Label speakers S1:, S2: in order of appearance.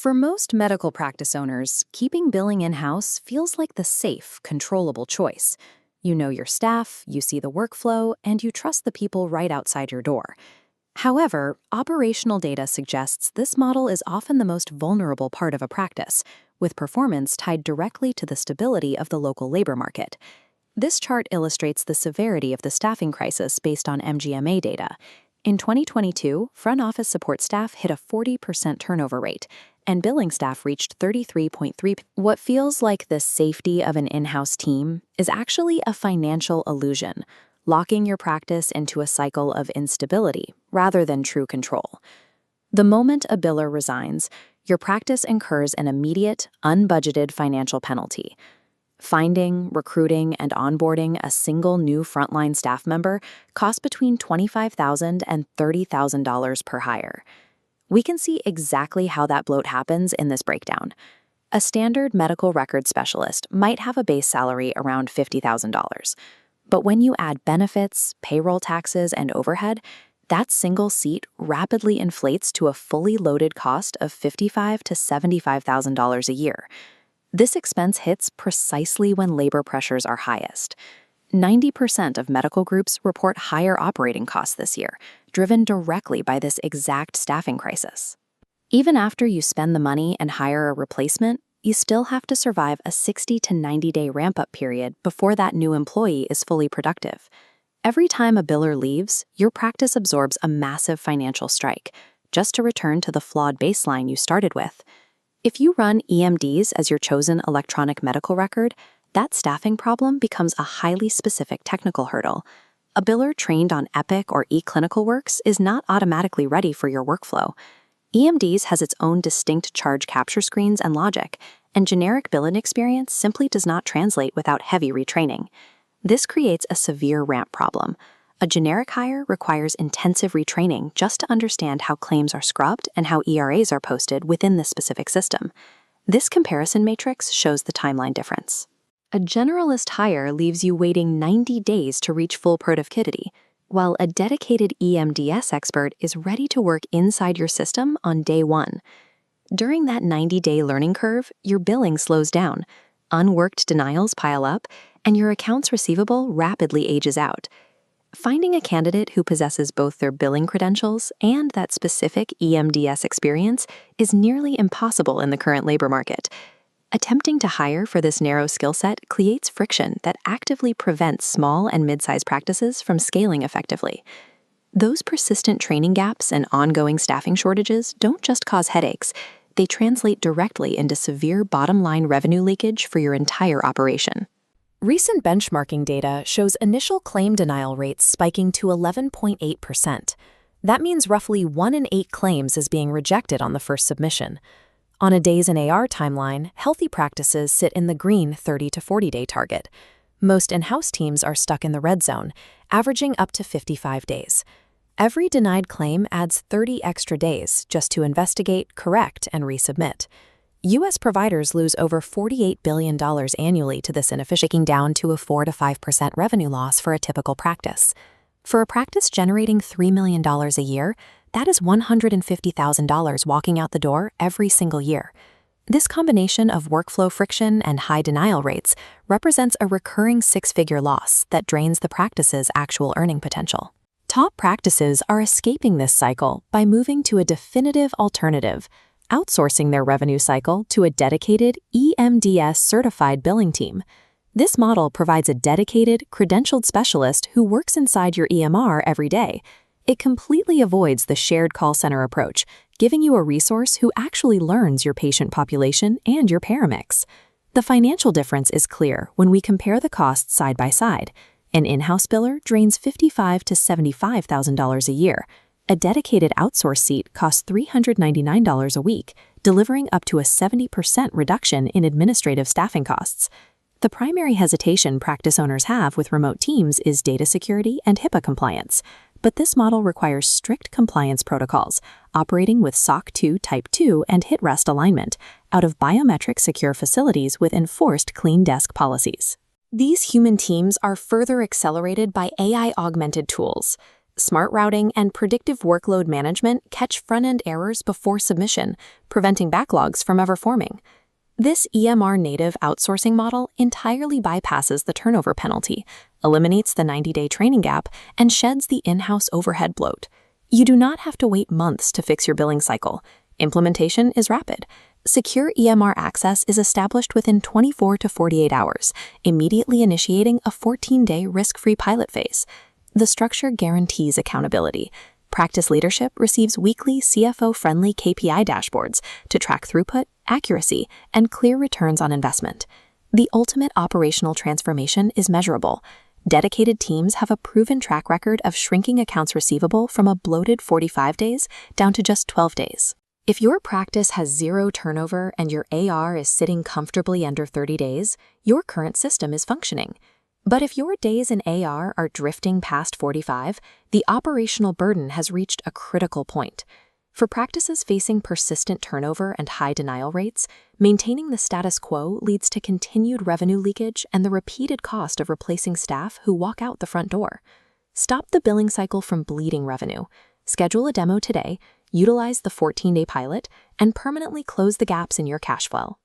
S1: For most medical practice owners, keeping billing in-house feels like the safe, controllable choice. You know your staff, you see the workflow, and you trust the people right outside your door. However, operational data suggests this model is often the most vulnerable part of a practice, with performance tied directly to the stability of the local labor market. This chart illustrates the severity of the staffing crisis based on MGMA data. In 2022, front office support staff hit a 40% turnover rate, and billing staff reached 33.3%. What feels like the safety of an in-house team is actually a financial illusion, locking your practice into a cycle of instability rather than true control. The moment a biller resigns, your practice incurs an immediate, unbudgeted financial penalty. Finding, recruiting, and onboarding a single new frontline staff member costs between $25,000 and $30,000 per hire. We can see exactly how that bloat happens in this breakdown. A standard medical record specialist might have a base salary around $50,000. But when you add benefits, payroll taxes, and overhead, that single seat rapidly inflates to a fully loaded cost of $55,000 to $75,000 a year. This expense hits precisely when labor pressures are highest. 90% of medical groups report higher operating costs this year, driven directly by this exact staffing crisis. Even after you spend the money and hire a replacement, you still have to survive a 60 to 90-day ramp-up period before that new employee is fully productive. Every time a biller leaves, your practice absorbs a massive financial strike, just to return to the flawed baseline you started with. If you run e-MDs as your chosen electronic medical record, that staffing problem becomes a highly specific technical hurdle. A biller trained on Epic or eClinicalWorks is not automatically ready for your workflow. e-MDs has its own distinct charge capture screens and logic, and generic billing experience simply does not translate without heavy retraining. This creates a severe ramp problem. A generic hire requires intensive retraining just to understand how claims are scrubbed and how ERAs are posted within this specific system. This comparison matrix shows the timeline difference. A generalist hire leaves you waiting 90 days to reach full productivity, while a dedicated e-MDs expert is ready to work inside your system on day one. During that 90-day learning curve, your billing slows down, unworked denials pile up, and your accounts receivable rapidly ages out. Finding a candidate who possesses both their billing credentials and that specific e-MDs experience is nearly impossible in the current labor market. Attempting to hire for this narrow skill set creates friction that actively prevents small and mid-sized practices from scaling effectively. Those persistent training gaps and ongoing staffing shortages don't just cause headaches, they translate directly into severe bottom-line revenue leakage for your entire operation.
S2: Recent benchmarking data shows initial claim denial rates spiking to 11.8%. That means roughly 1 in 8 claims is being rejected on the first submission. On a days in AR timeline, healthy practices sit in the green 30 to 40-day target. Most in-house teams are stuck in the red zone, averaging up to 55 days. Every denied claim adds 30 extra days just to investigate, correct, and resubmit. U.S. providers lose over $48 billion annually to this inefficiency, down to a 4 to 5% revenue loss for a typical practice. For a practice generating $3 million a year, that is $150,000 walking out the door every single year. This combination of workflow friction and high denial rates represents a recurring six-figure loss that drains the practice's actual earning potential. Top practices are escaping this cycle by moving to a definitive alternative, outsourcing their revenue cycle to a dedicated e-MDs certified billing team. This model provides a dedicated, credentialed specialist who works inside your EMR every day. It completely avoids the shared call center approach, giving you a resource who actually learns your patient population and your payer mix. The financial difference is clear when we compare the costs side by side. An in-house biller drains $55,000 to $75,000 a year. A dedicated outsource seat costs $399 a week, delivering up to a 70% reduction in administrative staffing costs. The primary hesitation practice owners have with remote teams is data security and HIPAA compliance, but this model requires strict compliance protocols, operating with SOC 2 Type 2 and HIT-REST alignment, out of biometric secure facilities with enforced clean desk policies. These human teams are further accelerated by AI-augmented tools. Smart routing and predictive workload management catch front-end errors before submission, preventing backlogs from ever forming. This EMR-native outsourcing model entirely bypasses the turnover penalty, eliminates the 90-day training gap, and sheds the in-house overhead bloat. You do not have to wait months to fix your billing cycle. Implementation is rapid. Secure EMR access is established within 24 to 48 hours, immediately initiating a 14-day risk-free pilot phase. The structure guarantees accountability. Practice leadership receives weekly CFO-friendly KPI dashboards to track throughput, accuracy, and clear returns on investment. The ultimate operational transformation is measurable. Dedicated teams have a proven track record of shrinking accounts receivable from a bloated 45 days down to just 12 days. If your practice has zero turnover and your AR is sitting comfortably under 30 days, your current system is functioning. But if your days in AR are drifting past 45, the operational burden has reached a critical point. For practices facing persistent turnover and high denial rates, maintaining the status quo leads to continued revenue leakage and the repeated cost of replacing staff who walk out the front door. Stop the billing cycle from bleeding revenue. Schedule a demo today, utilize the 14-day pilot, and permanently close the gaps in your cash flow.